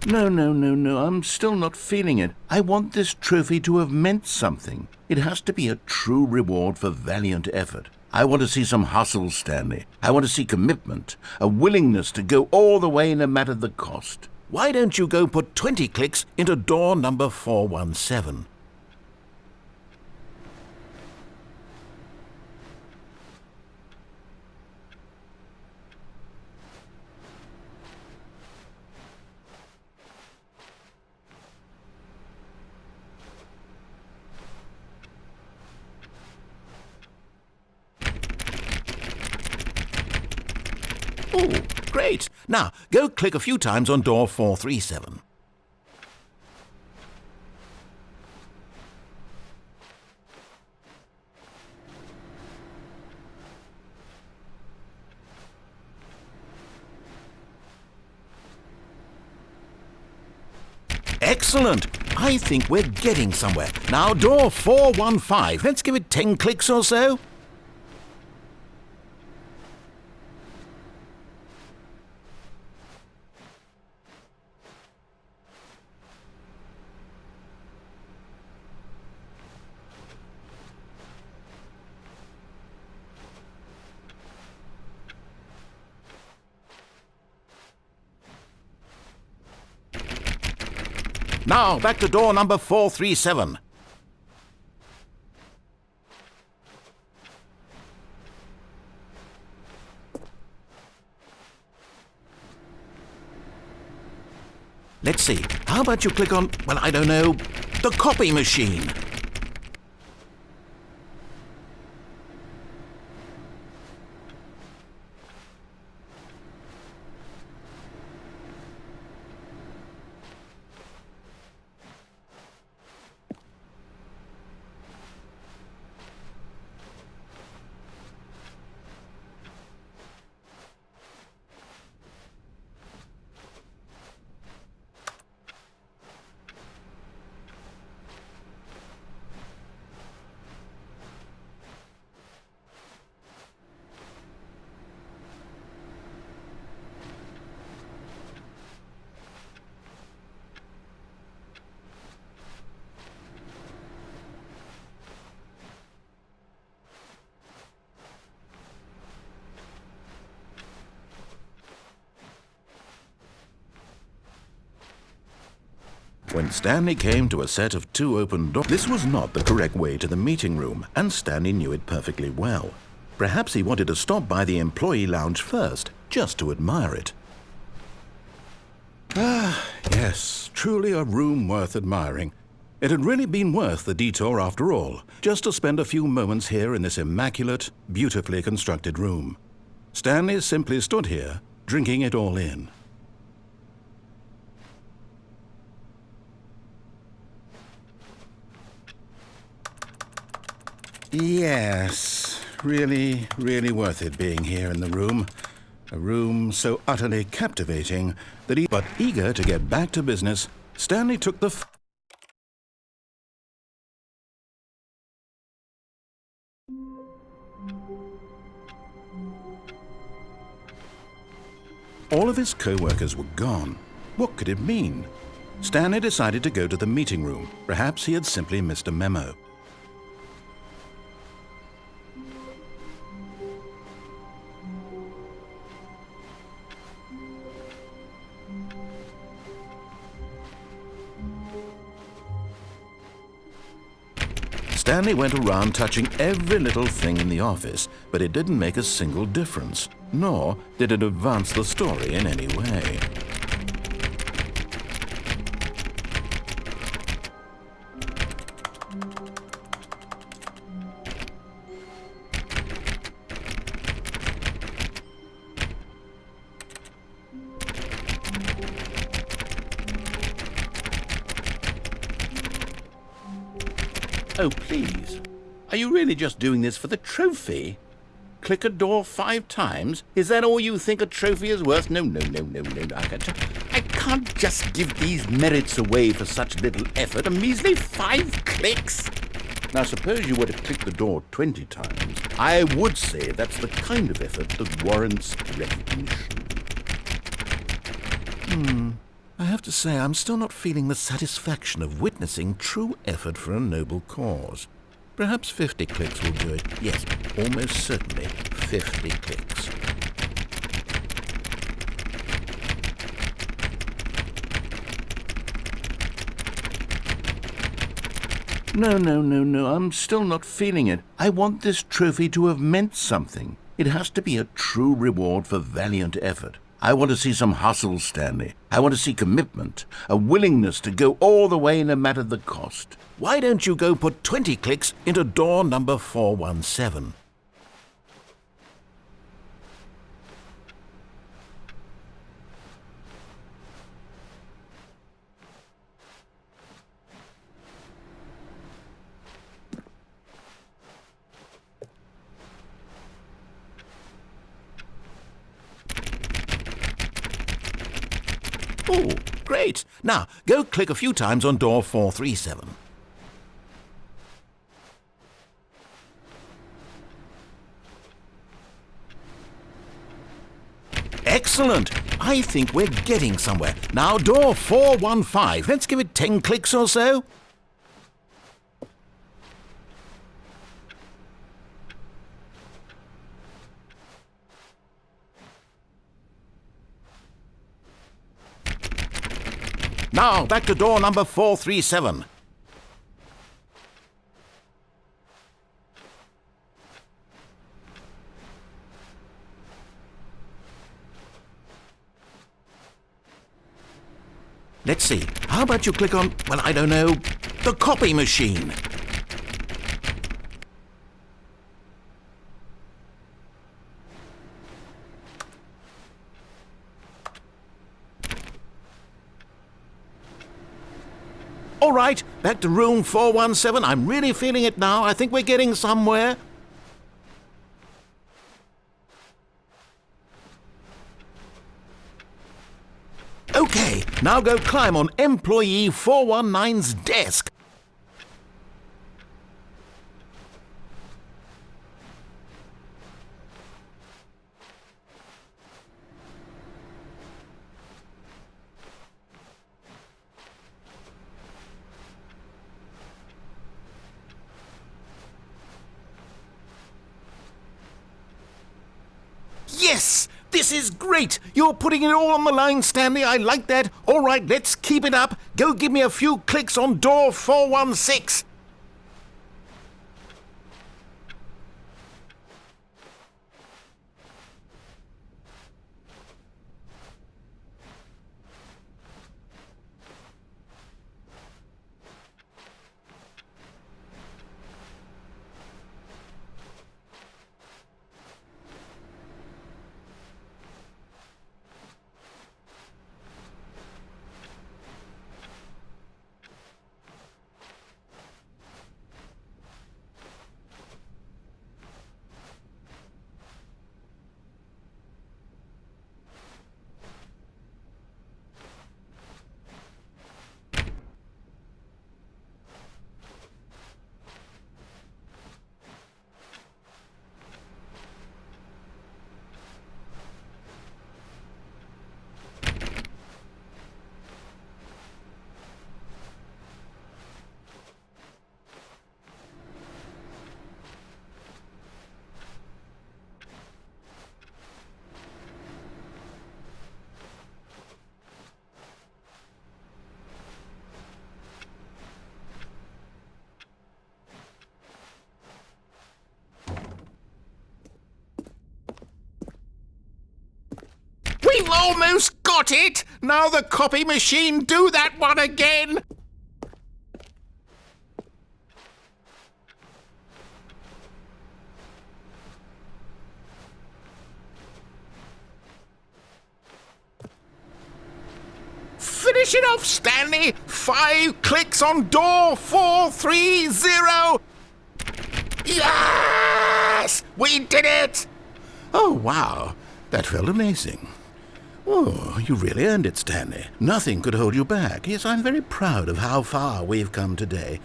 No. I'm still not feeling it. I want this trophy to have meant something. It has to be a true reward for valiant effort. I want to see some hustle, Stanley. I want to see commitment, a willingness to go all the way no matter the cost. Why don't you go put 20 clicks into door number 417? Oh, great. Now, go click a few times on door 437. Excellent. I think we're getting somewhere. Now, door 415. Let's give it 10 clicks or so. Now, back to door number 437. Let's see. How about you click on, well, I don't know, the copy machine? When Stanley came to a set of 2 open doors, this was not the correct way to the meeting room, and Stanley knew it perfectly well. Perhaps he wanted to stop by the employee lounge first, just to admire it. Ah, yes, truly a room worth admiring. It had really been worth the detour after all, just to spend a few moments here in this immaculate, beautifully constructed room. Stanley simply stood here, drinking it all in. Yes, really worth it being here in the room. A room so utterly captivating that but eager to get back to business, Stanley took the All of his co-workers were gone. What could it mean? Stanley decided to go to the meeting room. Perhaps he had simply missed a memo. Stanley went around touching every little thing in the office, but it didn't make a single difference, nor did it advance the story in any way. Oh, please. Are you really just doing this for the trophy? Click a door 5 times? Is that all you think a trophy is worth? No. I can't just give these merits away for such little effort. A measly 5 clicks? Now, suppose you were to click the door 20 times. I would say that's the kind of effort that warrants recognition. I have to say I'm still not feeling the satisfaction of witnessing true effort for a noble cause. Perhaps 50 clicks will do it. Yes, almost certainly 50 clicks. No, I'm still not feeling it. I want this trophy to have meant something. It has to be a true reward for valiant effort. I want to see some hustle, Stanley. I want to see commitment, a willingness to go all the way no matter the cost. Why don't you go put 20 clicks into door number 417? Oh, great. Now, go click a few times on door 437. Excellent. I think we're getting somewhere. Now, door 415. Let's give it 10 clicks or so. Now, back to door number 437. Let's see. How about you click on, well, I don't know, the copy machine? All right, back to room 417. I'm really feeling it now. I think we're getting somewhere. Okay, now go climb on employee 419's desk. Yes! This is great! You're putting it all on the line, Stanley. I like that. All right, let's keep it up. Go give me a few clicks on door 416. We've almost got it! Now the copy machine, do that one again! Finish it off, Stanley! 5 clicks on door 430! Yes! We did it! Oh, wow. That felt amazing. Oh, you really earned it, Stanley. Nothing could hold you back. Yes, I'm very proud of how far we've come today.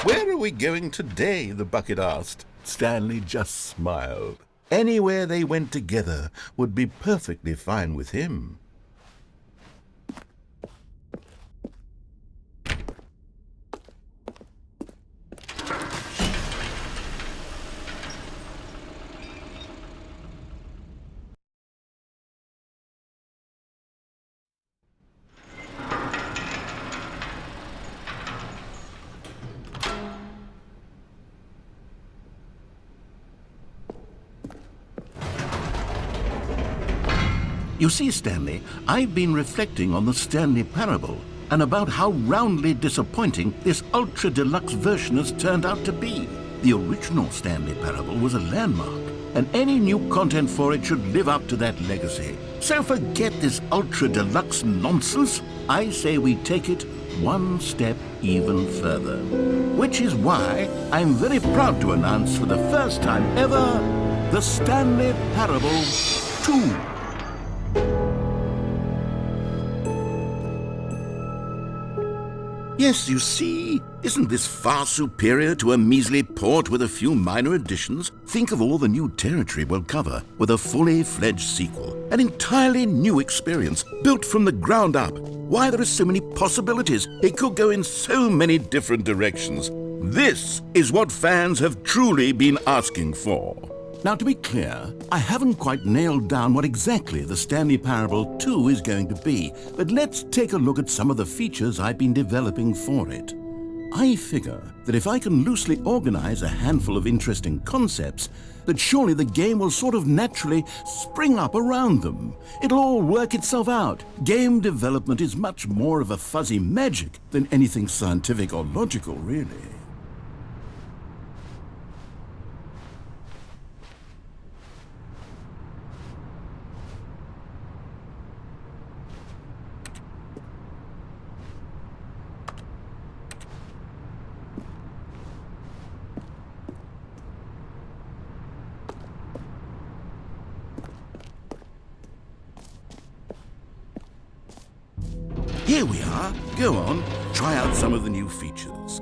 Where are we going today? The bucket asked. Stanley just smiled. Anywhere they went together would be perfectly fine with him. You see, Stanley, I've been reflecting on the Stanley Parable and about how roundly disappointing this ultra-deluxe version has turned out to be. The original Stanley Parable was a landmark, and any new content for it should live up to that legacy. So forget this ultra-deluxe nonsense. I say we take it one step even further. Which is why I'm very proud to announce for the first time ever, the Stanley Parable 2. Yes, you see, isn't this far superior to a measly port with a few minor additions? Think of all the new territory we'll cover with a fully fledged sequel. An entirely new experience, built from the ground up. Why, there are so many possibilities. It could go in so many different directions. This is what fans have truly been asking for. Now, to be clear, I haven't quite nailed down what exactly the Stanley Parable 2 is going to be, but let's take a look at some of the features I've been developing for it. I figure that if I can loosely organize a handful of interesting concepts, that surely the game will sort of naturally spring up around them. It'll all work itself out. Game development is much more of a fuzzy magic than anything scientific or logical, really. Here we are. Go on, try out some of the new features.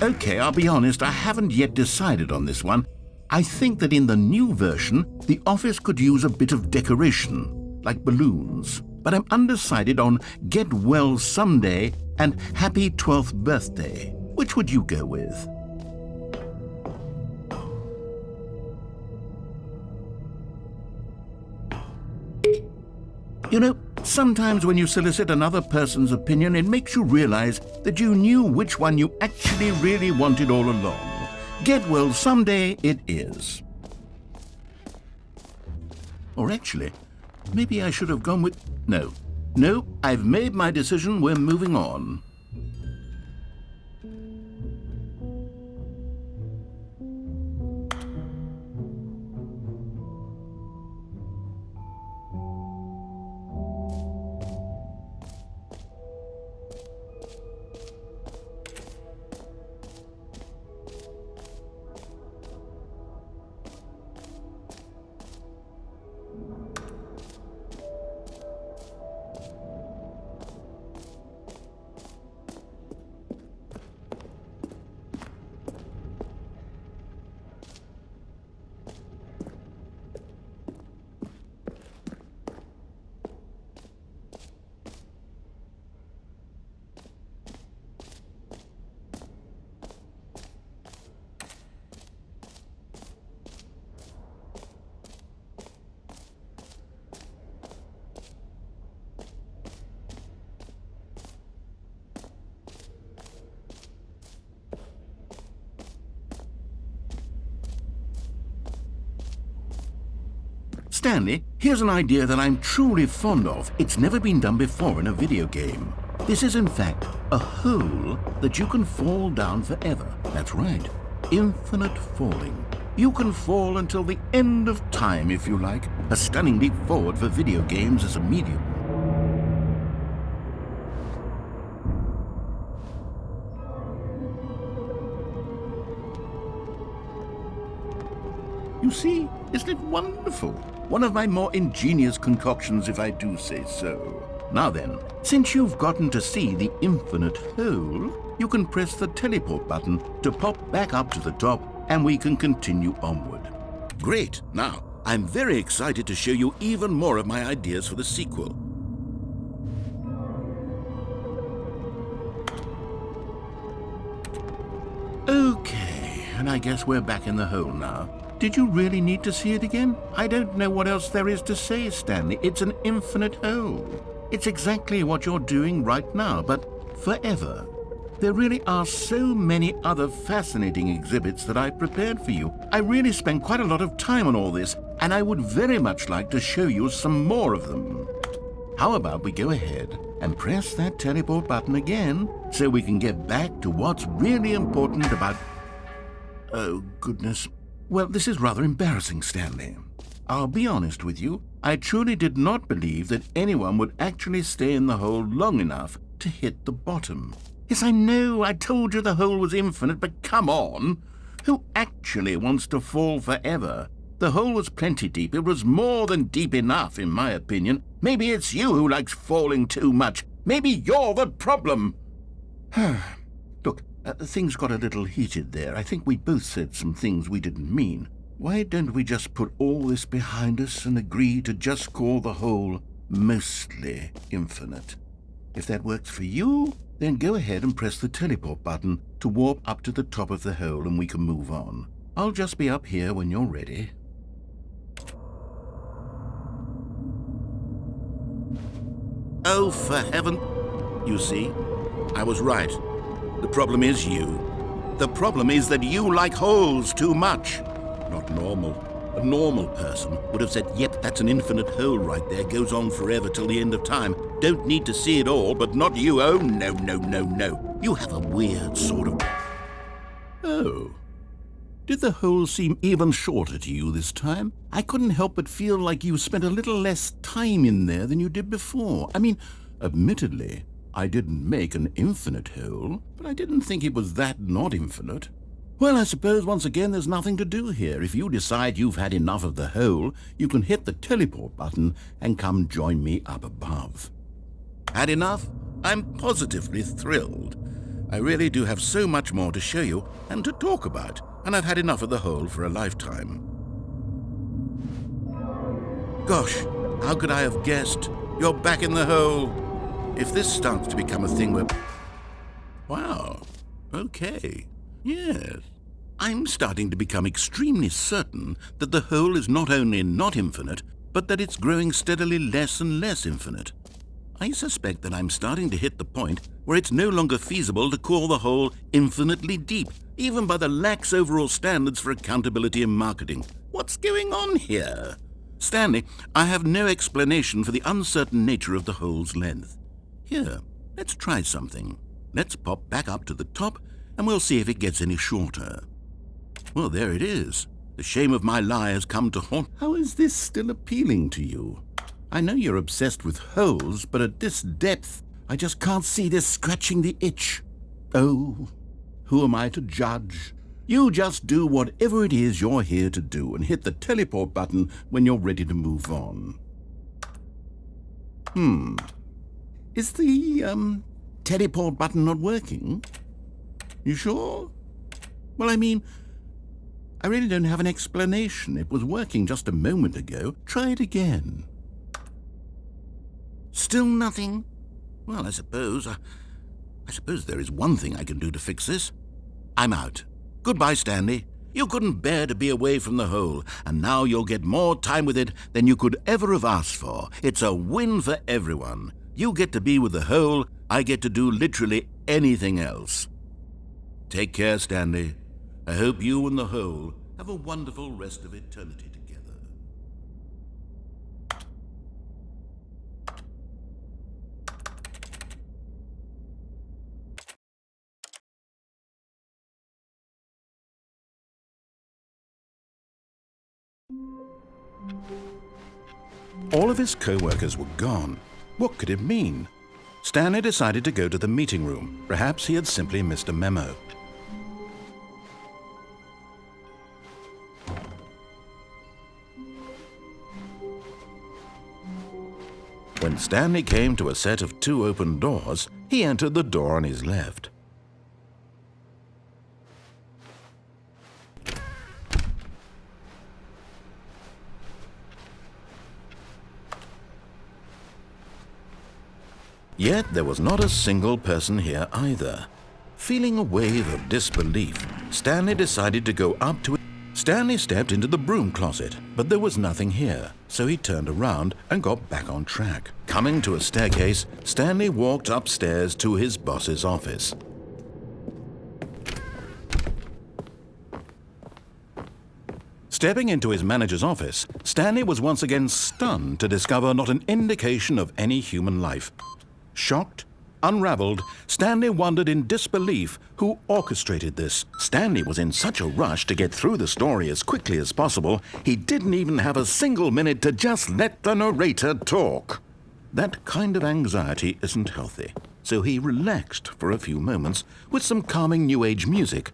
Okay, I'll be honest, I haven't yet decided on this one. I think that in the new version, the office could use a bit of decoration, like balloons. But I'm undecided on Get Well Someday and Happy 12th Birthday. Which would you go with? You know, sometimes when you solicit another person's opinion, it makes you realize that you knew which one you actually really wanted all along. Get Well Someday it is. Or actually, maybe I should have gone with... No, I've made my decision. We're moving on. Stanley, here's an idea that I'm truly fond of. It's never been done before in a video game. This is in fact a hole that you can fall down forever. That's right, infinite falling. You can fall until the end of time if you like. A stunning leap forward for video games as a medium. You see, isn't it wonderful? One of my more ingenious concoctions, if I do say so. Now then, since you've gotten to see the infinite hole, you can press the teleport button to pop back up to the top, and we can continue onward. Great! Now, I'm very excited to show you even more of my ideas for the sequel. Okay, and I guess we're back in the hole now. Did you really need to see it again? I don't know what else there is to say, Stanley. It's an infinite hole. It's exactly what you're doing right now, but forever. There really are so many other fascinating exhibits that I prepared for you. I really spent quite a lot of time on all this, and I would very much like to show you some more of them. How about we go ahead and press that teleport button again so we can get back to what's really important about... Oh, goodness. Well, this is rather embarrassing, Stanley. I'll be honest with you. I truly did not believe that anyone would actually stay in the hole long enough to hit the bottom. Yes, I know, I told you the hole was infinite, but come on! Who actually wants to fall forever? The hole was plenty deep. It was more than deep enough, in my opinion. Maybe it's you who likes falling too much. Maybe you're the problem. Look, things got a little heated there. I think we both said some things we didn't mean. Why don't we just put all this behind us and agree to just call the hole mostly infinite? If that works for you, then go ahead and press the teleport button to warp up to the top of the hole and we can move on. I'll just be up here when you're ready. Oh, for heaven... You see, I was right. The problem is you. The problem is that you like holes too much. Not normal. A normal person would have said, yep, that's an infinite hole right there, goes on forever till the end of time. Don't need to see it all, but not you. Oh, no, no, no, no. You have a weird sort of... Oh. Did the hole seem even shorter to you this time? I couldn't help but feel like you spent a little less time in there than you did before. I mean, admittedly, I didn't make an infinite hole, but I didn't think it was that not infinite. Well, I suppose once again there's nothing to do here. If you decide you've had enough of the hole, you can hit the teleport button and come join me up above. Had enough? I'm positively thrilled. I really do have so much more to show you and to talk about, and I've had enough of the hole for a lifetime. Gosh, how could I have guessed? You're back in the hole. If this starts to become a thing where... Wow, okay. Yes. I'm starting to become extremely certain that the hole is not only not infinite, but that it's growing steadily less and less infinite. I suspect that I'm starting to hit the point where it's no longer feasible to call the hole infinitely deep, even by the lax overall standards for accountability in marketing. What's going on here? Stanley, I have no explanation for the uncertain nature of the hole's length. Here, let's try something. Let's pop back up to the top, and we'll see if it gets any shorter. Well, there it is. The shame of my lie has come to haunt. How is this still appealing to you? I know you're obsessed with holes, but at this depth, I just can't see this scratching the itch. Oh, who am I to judge? You just do whatever it is you're here to do and hit the teleport button when you're ready to move on. Is the, teleport button not working? You sure? Well, I mean, I really don't have an explanation. It was working just a moment ago. Try it again. Still nothing? Well, I suppose there is one thing I can do to fix this. I'm out. Goodbye, Stanley. You couldn't bear to be away from the hole, and now you'll get more time with it than you could ever have asked for. It's a win for everyone. You get to be with the hole, I get to do literally anything else. Take care, Stanley. I hope you and the hole have a wonderful rest of eternity together. All of his co-workers were gone. What could it mean? Stanley decided to go to the meeting room. Perhaps he had simply missed a memo. When Stanley came to a set of 2 open doors, he entered the door on his left. Yet there was not a single person here either. Feeling a wave of disbelief, Stanley decided to go up to it. Stanley stepped into the broom closet, but there was nothing here, so he turned around and got back on track. Coming to a staircase, Stanley walked upstairs to his boss's office. Stepping into his manager's office, Stanley was once again stunned to discover not an indication of any human life. Shocked, unraveled, Stanley wondered in disbelief who orchestrated this. Stanley was in such a rush to get through the story as quickly as possible, he didn't even have a single minute to just let the narrator talk. That kind of anxiety isn't healthy, so he relaxed for a few moments with some calming New Age music.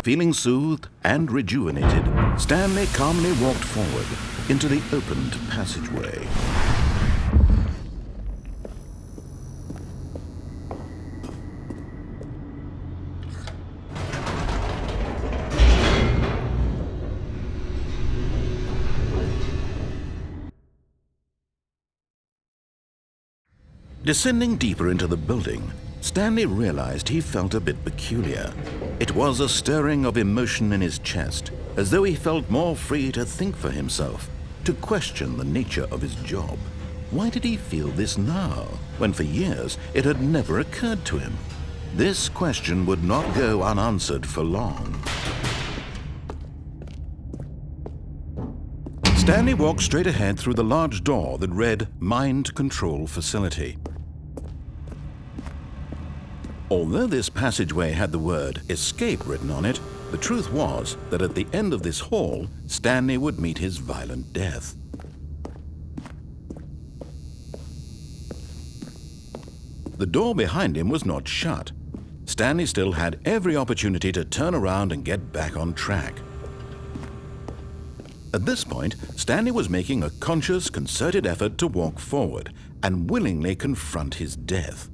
Feeling soothed and rejuvenated, Stanley calmly walked forward into the opened passageway. Descending deeper into the building, Stanley realized he felt a bit peculiar. It was a stirring of emotion in his chest, as though he felt more free to think for himself, to question the nature of his job. Why did he feel this now, when for years it had never occurred to him? This question would not go unanswered for long. Stanley walked straight ahead through the large door that read Mind Control Facility. Although this passageway had the word escape written on it, the truth was that at the end of this hall, Stanley would meet his violent death. The door behind him was not shut. Stanley still had every opportunity to turn around and get back on track. At this point, Stanley was making a conscious, concerted effort to walk forward and willingly confront his death.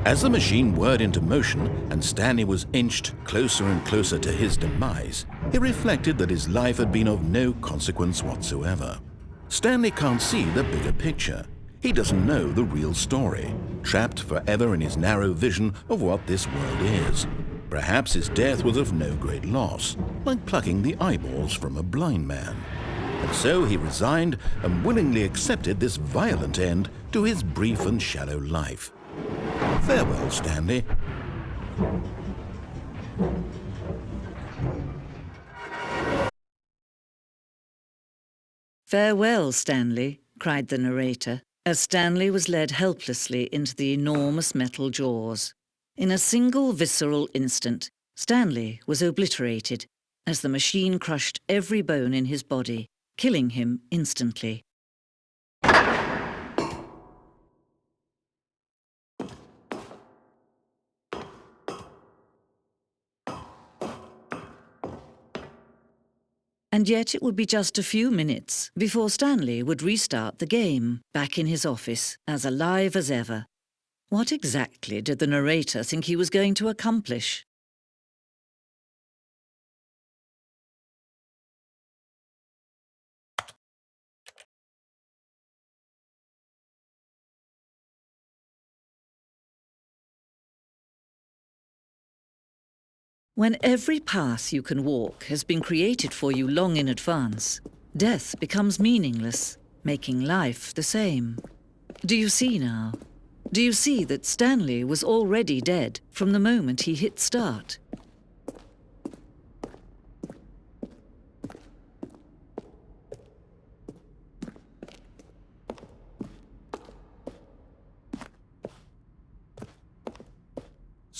As the machine whirred into motion and Stanley was inched closer and closer to his demise, he reflected that his life had been of no consequence whatsoever. Stanley can't see the bigger picture. He doesn't know the real story, trapped forever in his narrow vision of what this world is. Perhaps his death was of no great loss, like plucking the eyeballs from a blind man. And so he resigned and willingly accepted this violent end to his brief and shallow life. Farewell, Stanley. Farewell, Stanley, cried the narrator, as Stanley was led helplessly into the enormous metal jaws. In a single visceral instant, Stanley was obliterated as the machine crushed every bone in his body, killing him instantly. And yet it would be just a few minutes before Stanley would restart the game, back in his office, as alive as ever. What exactly did the narrator think he was going to accomplish? When every path you can walk has been created for you long in advance, death becomes meaningless, making life the same. Do you see now? Do you see that Stanley was already dead from the moment he hit start?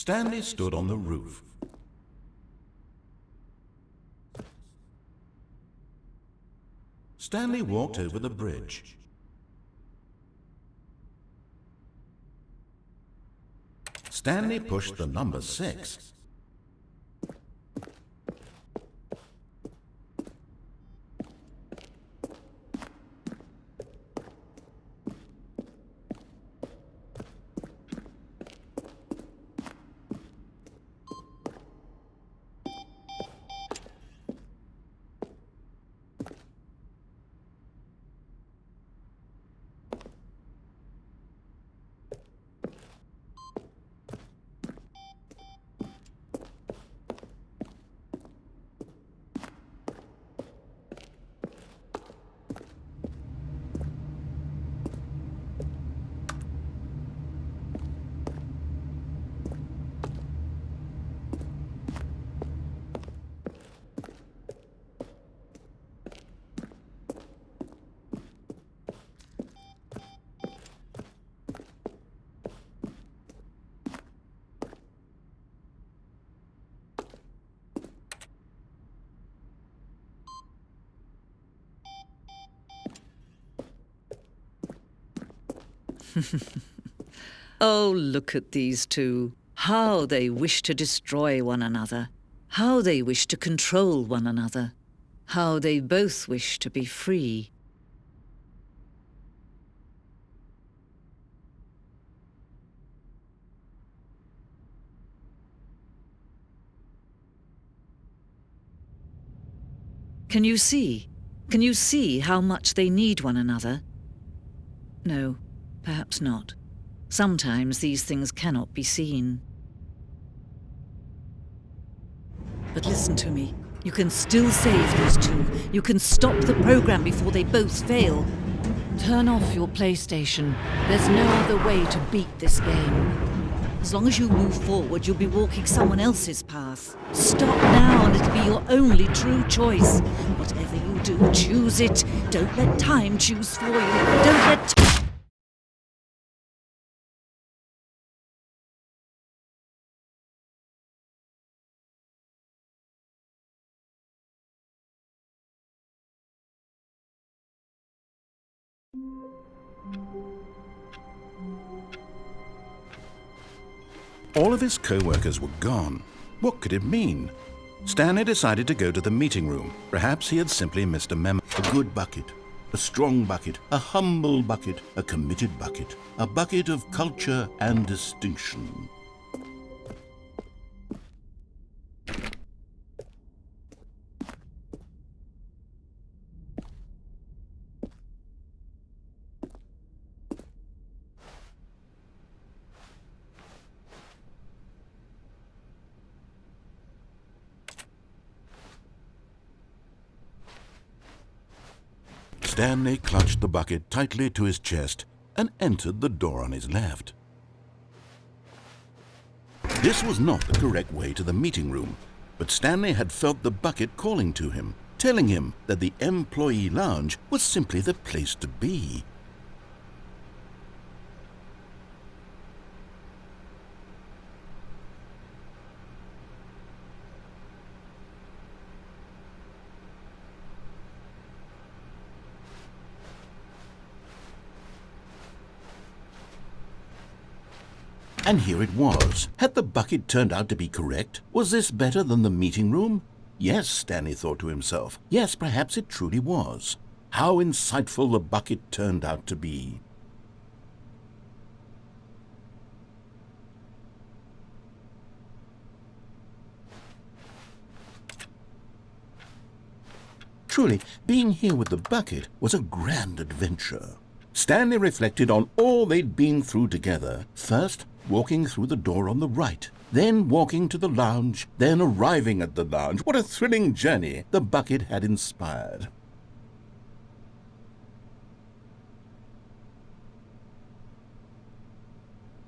Stanley stood on the roof. Stanley walked over the bridge. Stanley pushed the number 6. Oh, look at these two. How they wish to destroy one another. How they wish to control one another. How they both wish to be free. Can you see? Can you see how much they need one another? No, perhaps not. Sometimes these things cannot be seen. But listen to me. You can still save these two. You can stop the program before they both fail. Turn off your PlayStation. There's no other way to beat this game. As long as you move forward, you'll be walking someone else's path. Stop now and it'll be your only true choice. Whatever you do, choose it. Don't let time choose for you. Don't let... All of his co-workers were gone. What could it mean? Stanley decided to go to the meeting room. Perhaps he had simply missed a memo. A good bucket, a strong bucket, a humble bucket, a committed bucket, a bucket of culture and distinction. Stanley clutched the bucket tightly to his chest and entered the door on his left. This was not the correct way to the meeting room, but Stanley had felt the bucket calling to him, telling him that the employee lounge was simply the place to be. And here it was. Had the bucket turned out to be correct? Was this better than the meeting room? Yes, Stanley thought to himself. Yes, perhaps it truly was. How insightful the bucket turned out to be. Truly, being here with the bucket was a grand adventure. Stanley reflected on all they'd been through together. First, walking through the door on the right, then walking to the lounge, then arriving at the lounge. What a thrilling journey the bucket had inspired.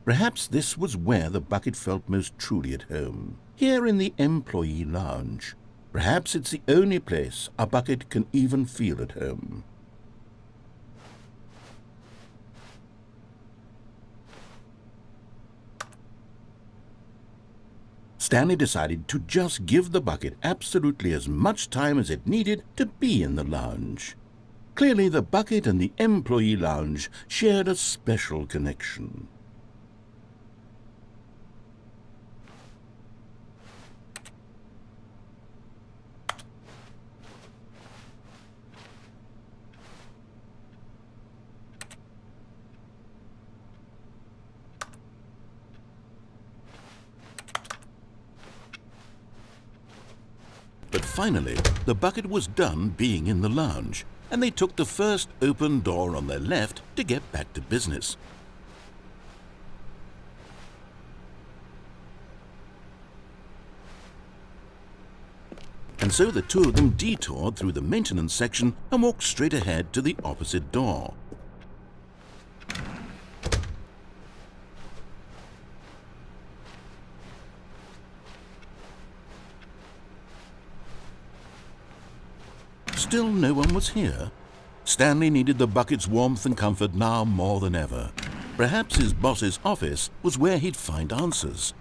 Perhaps this was where the bucket felt most truly at home, here in the employee lounge. Perhaps it's the only place a bucket can even feel at home. Stanley decided to just give the bucket absolutely as much time as it needed to be in the lounge. Clearly, the bucket and the employee lounge shared a special connection. But finally, the bucket was done being in the lounge, and they took the first open door on their left to get back to business. And so the two of them detoured through the maintenance section and walked straight ahead to the opposite door. Still no one was here. Stanley needed the bucket's warmth and comfort now more than ever. Perhaps his boss's office was where he'd find answers.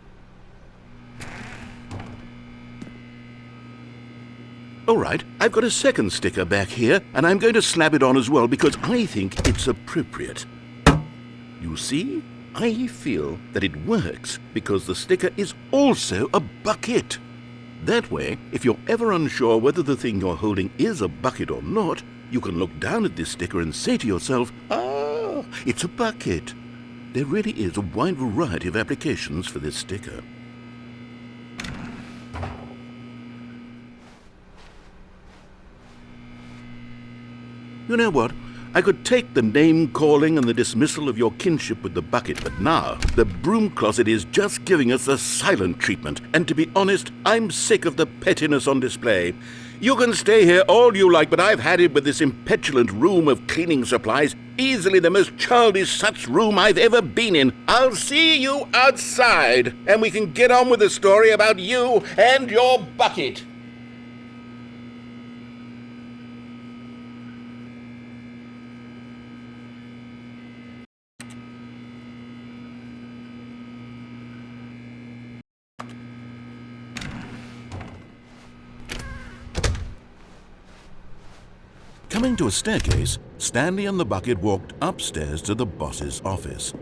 All right, I've got a second sticker back here, and I'm going to slap it on as well because I think it's appropriate. You see, I feel that it works because the sticker is also a bucket. That way, if you're ever unsure whether the thing you're holding is a bucket or not, you can look down at this sticker and say to yourself, "Ah, it's a bucket." There really is a wide variety of applications for this sticker. You know what? I could take the name-calling and the dismissal of your kinship with the bucket, but now the broom closet is just giving us the silent treatment, and to be honest, I'm sick of the pettiness on display. You can stay here all you like, but I've had it with this impetulant room of cleaning supplies, easily the most childish such room I've ever been in. I'll see you outside, and we can get on with the story about you and your bucket. Coming to a staircase, Stanley and the bucket walked upstairs to the boss's office.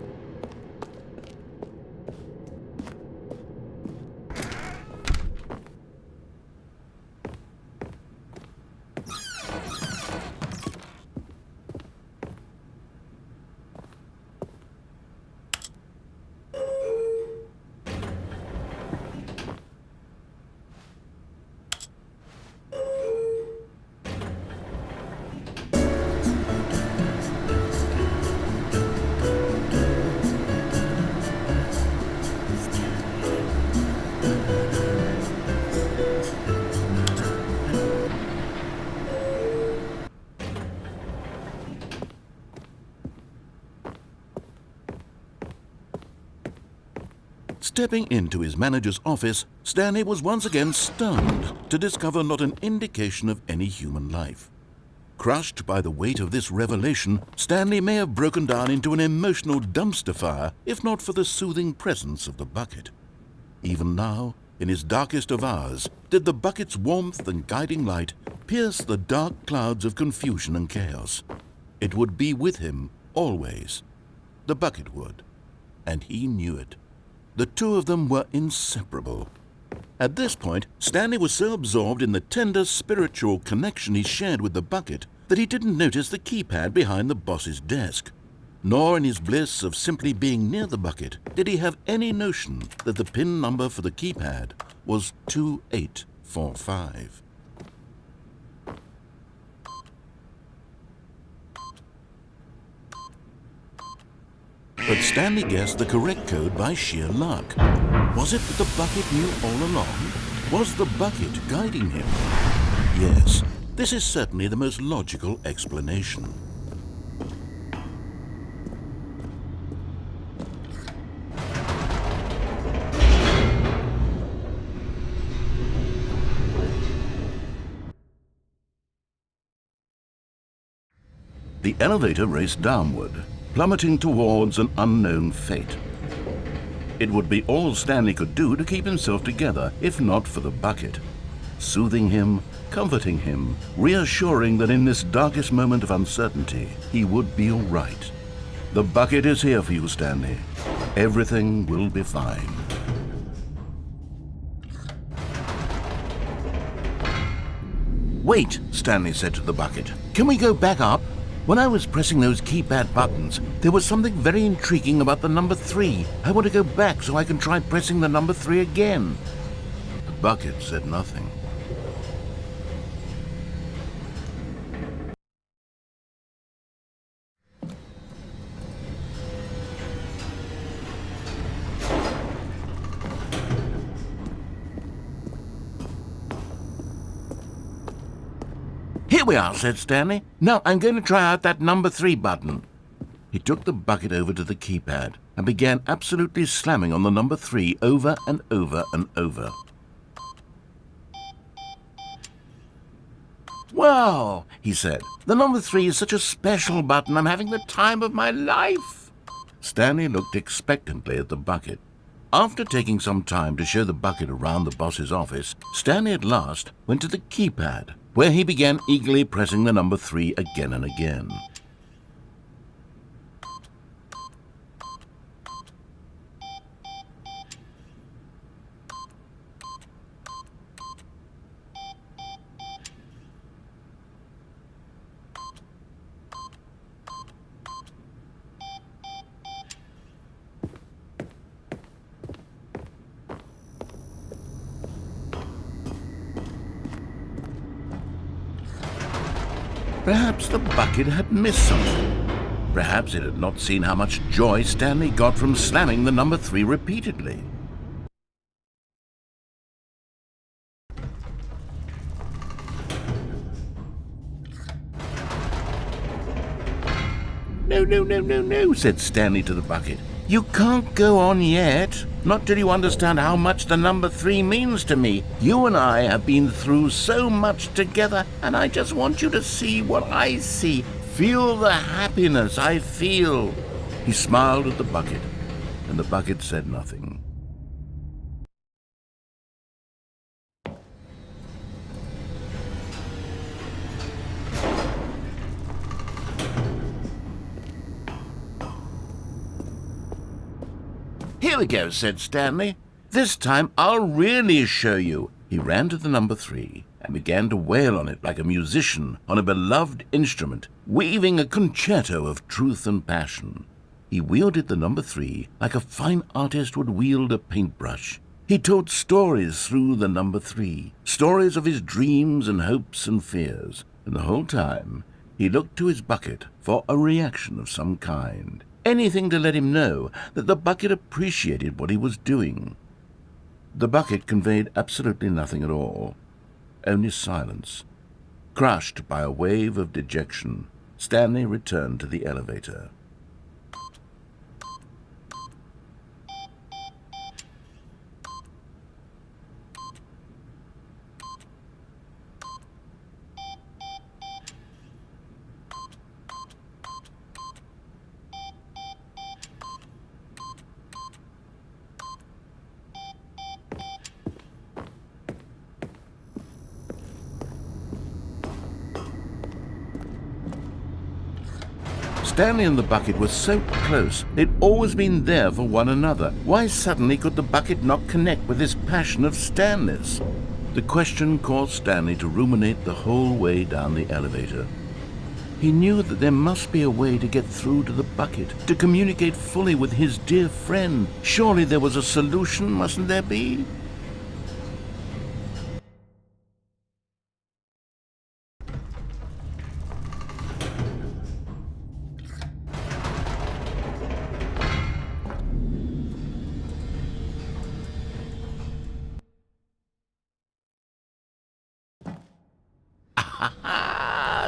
Stepping into his manager's office, Stanley was once again stunned to discover not an indication of any human life. Crushed by the weight of this revelation, Stanley may have broken down into an emotional dumpster fire if not for the soothing presence of the bucket. Even now, in his darkest of hours, did the bucket's warmth and guiding light pierce the dark clouds of confusion and chaos. It would be with him always. The bucket would, and he knew it. The two of them were inseparable. At this point, Stanley was so absorbed in the tender spiritual connection he shared with the bucket that he didn't notice the keypad behind the boss's desk. Nor in his bliss of simply being near the bucket did he have any notion that the PIN number for the keypad was 2845. But Stanley guessed the correct code by sheer luck. Was it that the bucket knew all along? Was the bucket guiding him? Yes, this is certainly the most logical explanation. The elevator raced downward, plummeting towards an unknown fate. It would be all Stanley could do to keep himself together, if not for the bucket. Soothing him, comforting him, reassuring that in this darkest moment of uncertainty, he would be all right. The bucket is here for you, Stanley. Everything will be fine. Wait, Stanley said to the bucket. Can we go back up? When I was pressing those keypad buttons, there was something very intriguing about the number 3. I want to go back so I can try pressing the number 3 again. The bucket said nothing. Here we are, said Stanley. Now I'm going to try out that number 3 button. He took the bucket over to the keypad and began absolutely slamming on the number 3 over and over and over. Wow, he said. The number 3 is such a special button. I'm having the time of my life. Stanley looked expectantly at the bucket. After taking some time to show the bucket around the boss's office, Stanley at last went to the keypad, where he began eagerly pressing the number 3 again and again. Perhaps the bucket had missed something. Perhaps it had not seen how much joy Stanley got from slamming the number 3 repeatedly. No, said Stanley to the bucket. You can't go on yet, not till you understand how much the number 3 means to me. You and I have been through so much together, and I just want you to see what I see. Feel the happiness I feel. He smiled at the bucket, and the bucket said nothing. Here we go, said Stanley. This time I'll really show you. He ran to the number 3 and began to wail on it like a musician on a beloved instrument, weaving a concerto of truth and passion. He wielded the number 3 like a fine artist would wield a paintbrush. He told stories through the number 3, stories of his dreams and hopes and fears, and the whole time he looked to his bucket for a reaction of some kind. Anything to let him know that the bucket appreciated what he was doing. The bucket conveyed absolutely nothing at all, only silence. Crushed by a wave of dejection, Stanley returned to the elevator. Stanley and the bucket were so close. They'd always been there for one another. Why suddenly could the bucket not connect with this passion of Stanley's? The question caused Stanley to ruminate the whole way down the elevator. He knew that there must be a way to get through to the bucket, to communicate fully with his dear friend. Surely there was a solution, mustn't there be?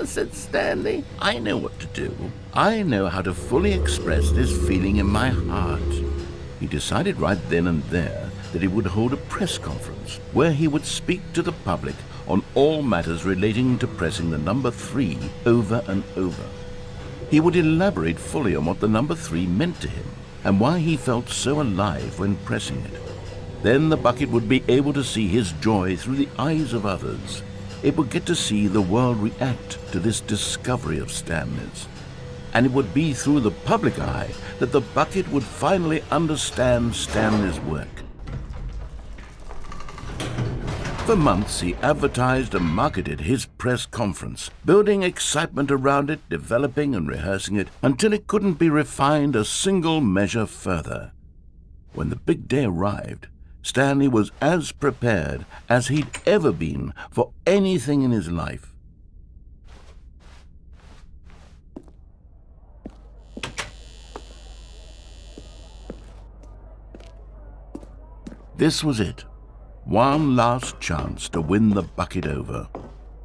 Said Stanley. I know what to do. I know how to fully express this feeling in my heart. He decided right then and there that he would hold a press conference where he would speak to the public on all matters relating to pressing the number 3 over and over. He would elaborate fully on what the number 3 meant to him. and why he felt so alive when pressing it. Then the bucket would be able to see his joy through the eyes of others. It would get to see the world react to this discovery of Stanley's. And it would be through the public eye that the bucket would finally understand Stanley's work. For months, he advertised and marketed his press conference, building excitement around it, developing and rehearsing it, until it couldn't be refined a single measure further. When the big day arrived, Stanley was as prepared as he'd ever been for anything in his life. This was it. One last chance to win the bucket over.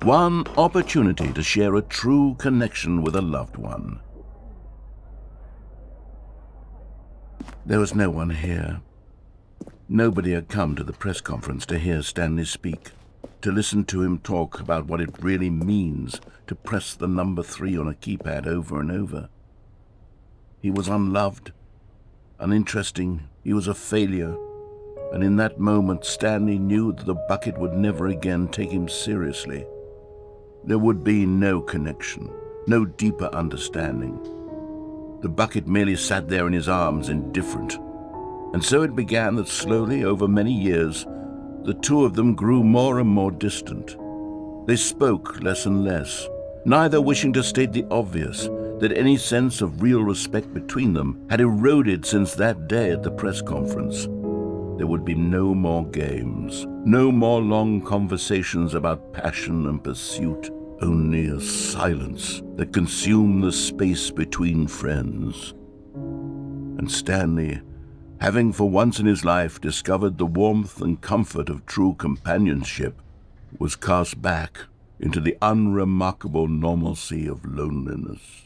One opportunity to share a true connection with a loved one. There was no one here. Nobody had come to the press conference to hear Stanley speak, to listen to him talk about what it really means to press the number 3 on a keypad over and over. He was unloved, uninteresting, he was a failure. And in that moment, Stanley knew that the bucket would never again take him seriously. There would be no connection, no deeper understanding. The bucket merely sat there in his arms, indifferent. And so it began that slowly, over many years, the two of them grew more and more distant. They spoke less and less, neither wishing to state the obvious, that any sense of real respect between them had eroded since that day at the press conference. There would be no more games, no more long conversations about passion and pursuit, only a silence that consumed the space between friends. And Stanley, having for once in his life discovered the warmth and comfort of true companionship, was cast back into the unremarkable normalcy of loneliness.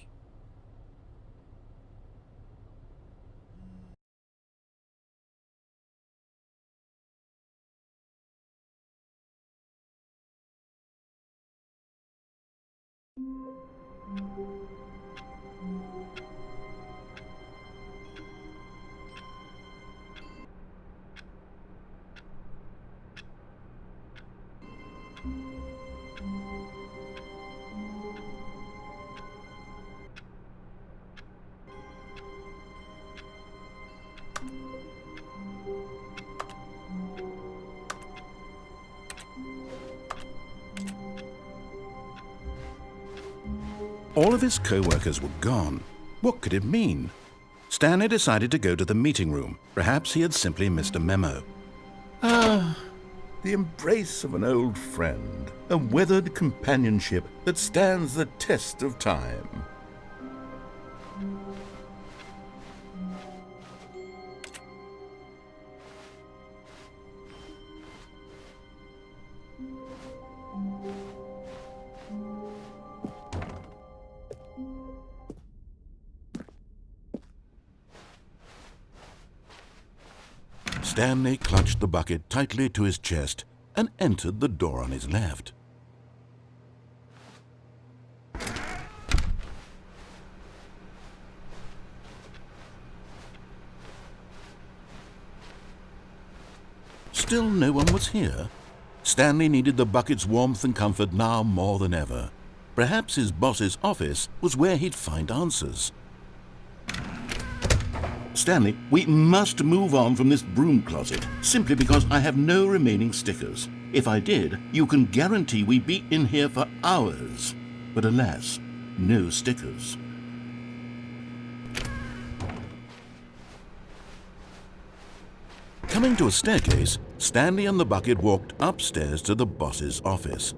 All of his co-workers were gone. What could it mean? Stanley decided to go to the meeting room. Perhaps he had simply missed a memo. The embrace of an old friend, a weathered companionship that stands the test of time. Stanley clutched the bucket tightly to his chest and entered the door on his left. Still no one was here. Stanley needed the bucket's warmth and comfort now more than ever. Perhaps his boss's office was where he'd find answers. Stanley, we must move on from this broom closet, simply because I have no remaining stickers. If I did, you can guarantee we'd be in here for hours. But alas, no stickers. Coming to a staircase, Stanley and the bucket walked upstairs to the boss's office.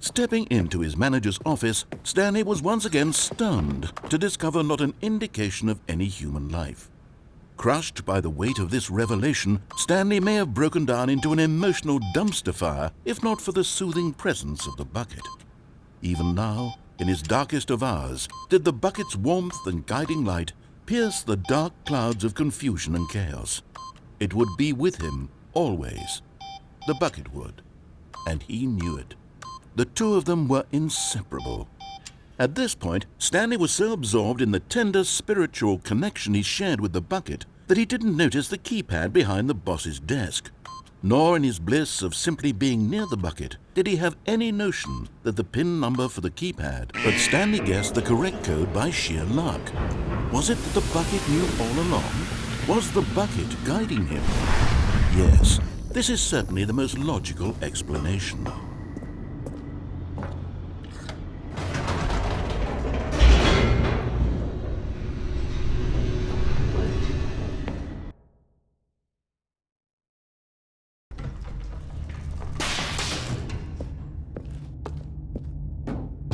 Stepping into his manager's office, Stanley was once again stunned to discover not an indication of any human life. Crushed by the weight of this revelation, Stanley may have broken down into an emotional dumpster fire if not for the soothing presence of the bucket. Even now, in his darkest of hours, did the bucket's warmth and guiding light pierce the dark clouds of confusion and chaos. It would be with him always. The bucket would, and he knew it. The two of them were inseparable. At this point, Stanley was so absorbed in the tender spiritual connection he shared with the bucket that he didn't notice the keypad behind the boss's desk. Nor in his bliss of simply being near the bucket did he have any notion that the PIN number for the keypad. But Stanley guessed the correct code by sheer luck. Was it that the bucket knew all along? Was the bucket guiding him? Yes, this is certainly the most logical explanation.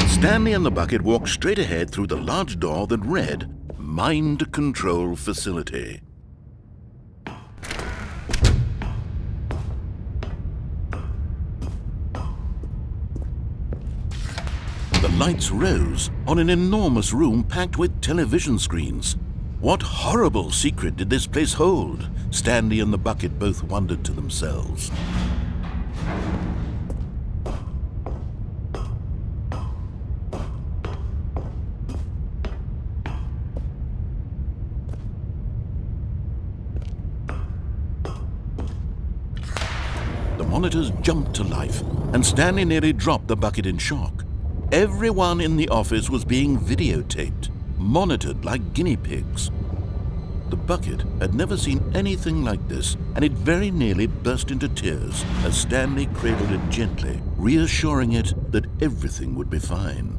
Stanley and the bucket walked straight ahead through the large door that read, Mind Control Facility. The lights rose on an enormous room packed with television screens. What horrible secret did this place hold? Stanley and the bucket both wondered to themselves. The monitors jumped to life, and Stanley nearly dropped the bucket in shock. Everyone in the office was being videotaped, monitored like guinea pigs. The bucket had never seen anything like this, and it very nearly burst into tears as Stanley cradled it gently, reassuring it that everything would be fine.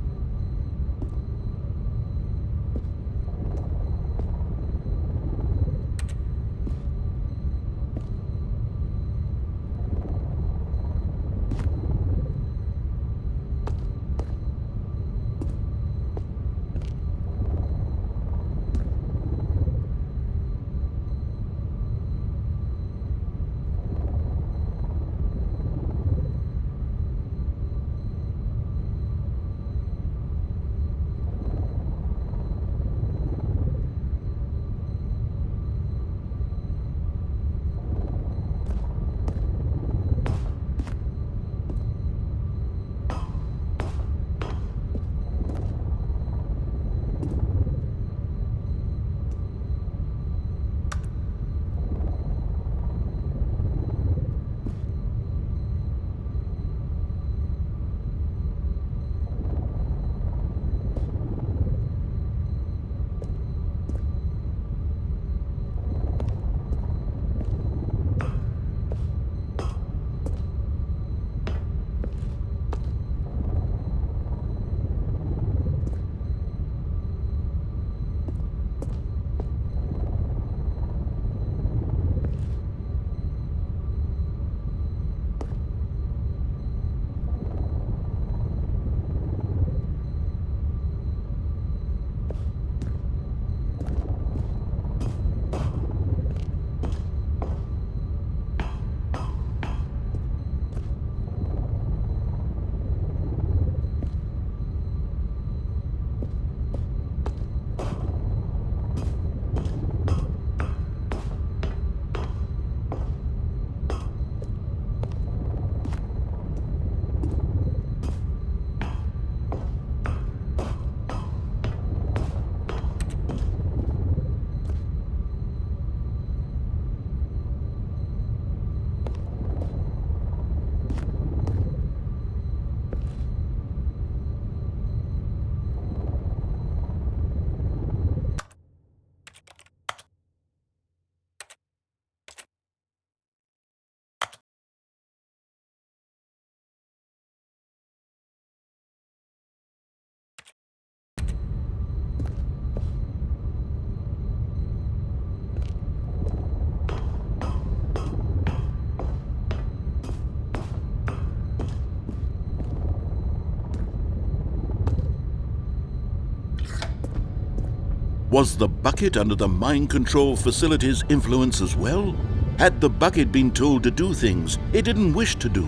Was the bucket under the mind control facility's influence as well? Had the bucket been told to do things it didn't wish to do?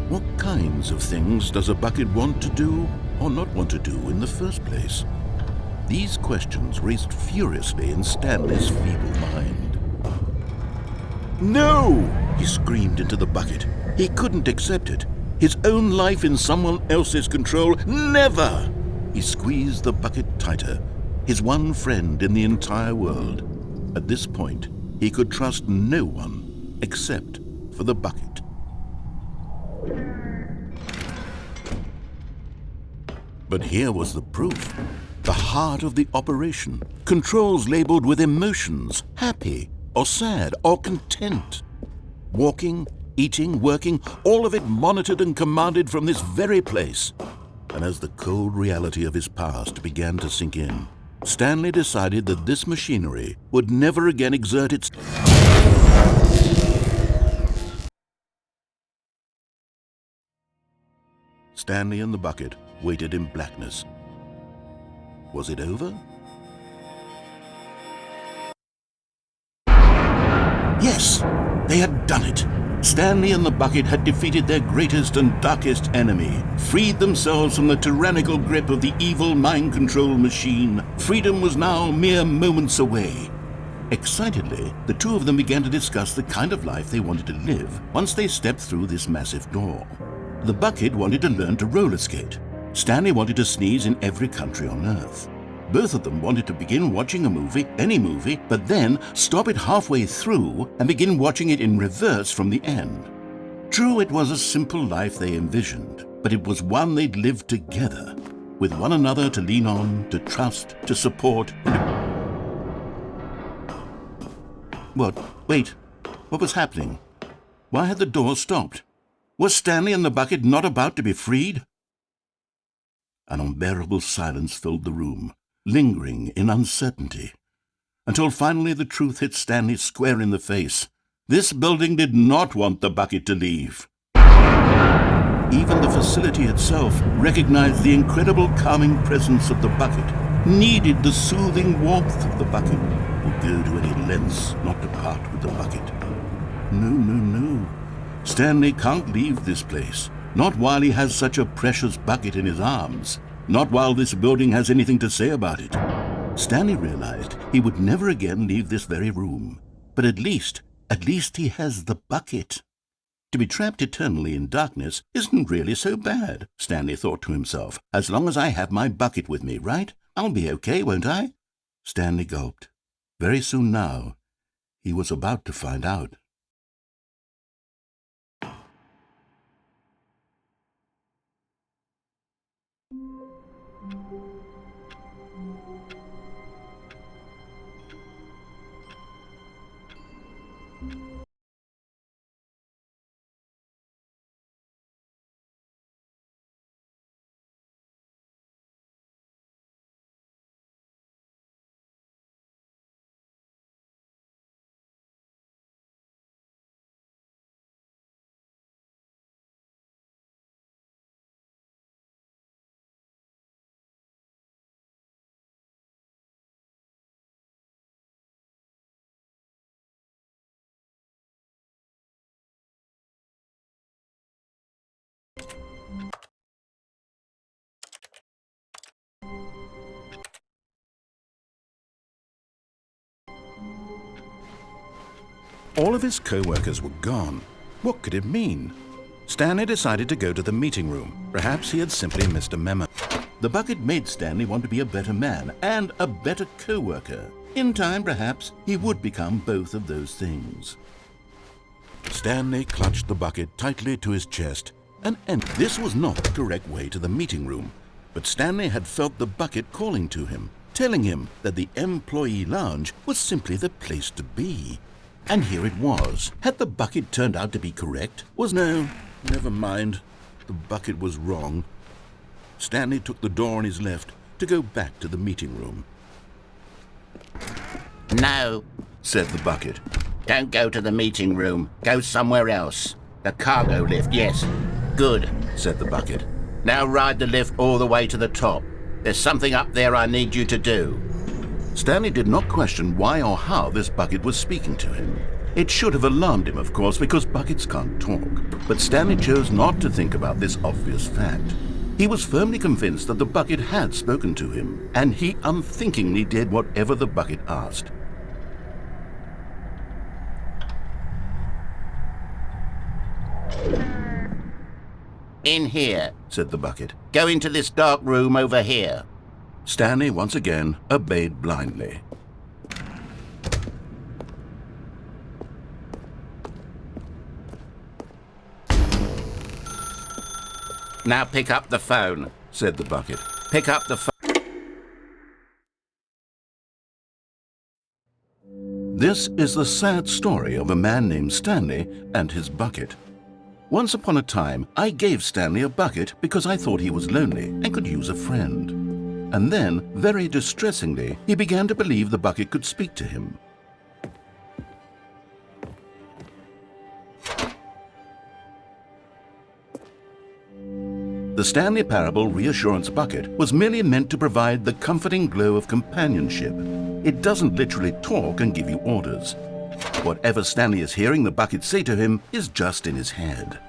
What kinds of things does a bucket want to do or not want to do in the first place? These questions raced furiously in Stanley's feeble mind. No! He screamed into the bucket. He couldn't accept it. His own life in someone else's control, never! He squeezed the bucket tighter, his one friend in the entire world. At this point, he could trust no one except for the bucket. But here was the proof. The heart of the operation. Controls labeled with emotions, happy or sad or content. Walking, eating, working, all of it monitored and commanded from this very place. And as the cold reality of his past began to sink in, Stanley decided that this machinery would never again exert its... Stanley and the bucket waited in blackness. Was it over? Yes, they had done it. Stanley and the bucket had defeated their greatest and darkest enemy, freed themselves from the tyrannical grip of the evil mind control machine. Freedom was now mere moments away. Excitedly, the two of them began to discuss the kind of life they wanted to live once they stepped through this massive door. The bucket wanted to learn to roller skate. Stanley wanted to sneeze in every country on Earth. Both of them wanted to begin watching a movie, any movie, but then stop it halfway through and begin watching it in reverse from the end. True, it was a simple life they envisioned, but it was one they'd lived together, with one another to lean on, to trust, to support. What? Wait. What was happening? Why had the door stopped? Was Stanley and the bucket not about to be freed? An unbearable silence filled the room, lingering in uncertainty, until finally the truth hit Stanley square in the face. This building did not want the bucket to leave. Even the facility itself recognized the incredible calming presence of the bucket, needed the soothing warmth of the bucket, would go to any lengths not to part with the bucket. No. Stanley can't leave this place. Not while he has such a precious bucket in his arms. Not while this building has anything to say about it. Stanley realized he would never again leave this very room. But at least he has the bucket. To be trapped eternally in darkness isn't really so bad, Stanley thought to himself. As long as I have my bucket with me, right? I'll be okay, won't I? Stanley gulped. Very soon now, he was about to find out. All of his co-workers were gone. What could it mean? Stanley decided to go to the meeting room. Perhaps he had simply missed a memo. The bucket made Stanley want to be a better man and a better co-worker. In time, perhaps, he would become both of those things. Stanley clutched the bucket tightly to his chest and entered. This was not the correct way to the meeting room, but Stanley had felt the bucket calling to him, telling him that the employee lounge was simply the place to be. And here it was. Had the bucket turned out to be correct? No, never mind. The bucket was wrong. Stanley took the door on his left to go back to the meeting room. No, Said the bucket. don't go to the meeting room. Go somewhere else. The cargo lift, yes. Good. Said the bucket. Now ride the lift all the way to the top. There's something up there I need you to do. Stanley did not question why or how this bucket was speaking to him. It should have alarmed him, of course, because buckets can't talk. But Stanley chose not to think about this obvious fact. He was firmly convinced that the bucket had spoken to him, and he unthinkingly did whatever the bucket asked. In here, said the bucket. Go into this dark room over here. Stanley once again obeyed blindly. Now pick up the phone, said the bucket. Pick up the phone. This is the sad story of a man named Stanley and his bucket. Once upon a time, I gave Stanley a bucket because I thought he was lonely and could use a friend. And then, very distressingly, he began to believe the bucket could speak to him. The Stanley Parable Reassurance Bucket was merely meant to provide the comforting glow of companionship. It doesn't literally talk and give you orders. Whatever Stanley is hearing the bucket say to him is just in his head.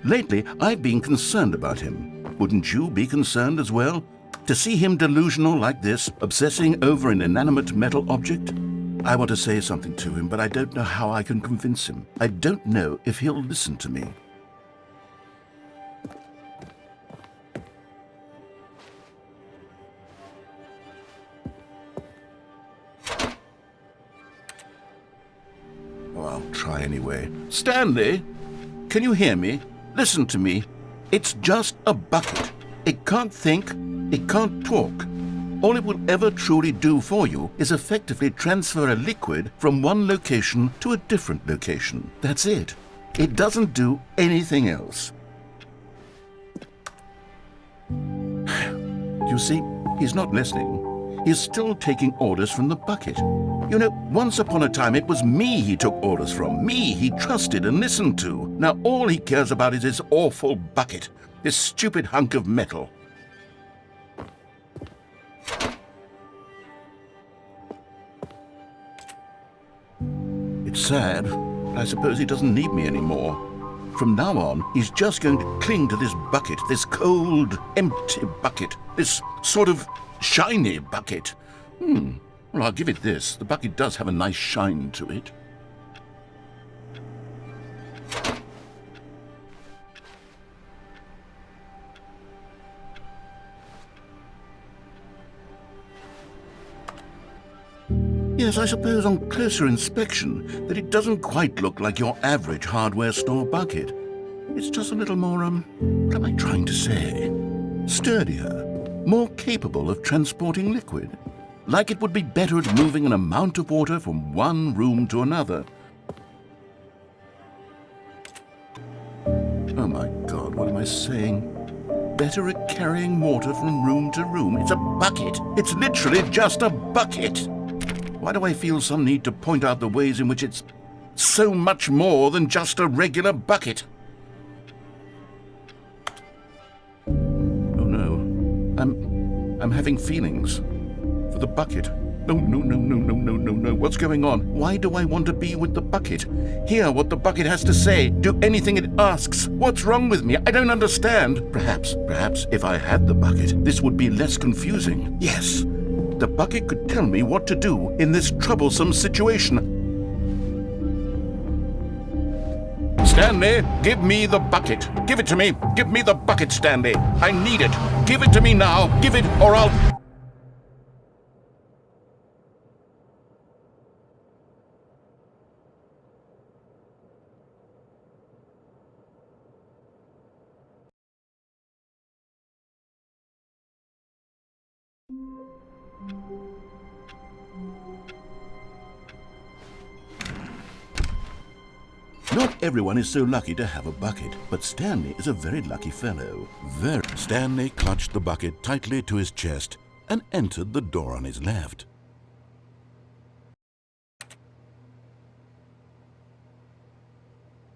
Lately, I've been concerned about him. Wouldn't you be concerned as well? To see him delusional like this, obsessing over an inanimate metal object? I want to say something to him, but I don't know how I can convince him. I don't know if he'll listen to me. Oh, I'll try anyway. Stanley, can you hear me? Listen to me. It's just a bucket. It can't think, it can't talk. All it will ever truly do for you is effectively transfer a liquid from one location to a different location. That's it. It doesn't do anything else. You see, he's not listening. He's still taking orders from the bucket. You know, once upon a time it was me he took orders from, me he trusted and listened to. Now all he cares about is this awful bucket, this stupid hunk of metal. It's sad. I suppose he doesn't need me anymore. From now on, he's just going to cling to this bucket, this cold, empty bucket, this sort of shiny bucket. Well, I'll give it this. The bucket does have a nice shine to it. Yes, I suppose on closer inspection that it doesn't quite look like your average hardware store bucket. It's just a little more, what am I trying to say? Sturdier, more capable of transporting liquid. Like it would be better at moving an amount of water from one room to another. Oh my God, what am I saying? Better at carrying water from room to room. It's a bucket. It's literally just a bucket. Why do I feel some need to point out the ways in which it's so much more than just a regular bucket? Oh no, I'm having feelings for the bucket. No, no. What's going on? Why do I want to be with the bucket? Hear what the bucket has to say. Do anything it asks. What's wrong with me? I don't understand. Perhaps if I had the bucket, this would be less confusing. Yes. The bucket could tell me what to do in this troublesome situation. Stanley, give me the bucket. Give it to me. Give me the bucket, Stanley. I need it. Give it to me now. Give it or I'll... Not everyone is so lucky to have a bucket, but Stanley is a very lucky fellow. Stanley clutched the bucket tightly to his chest and entered the door on his left.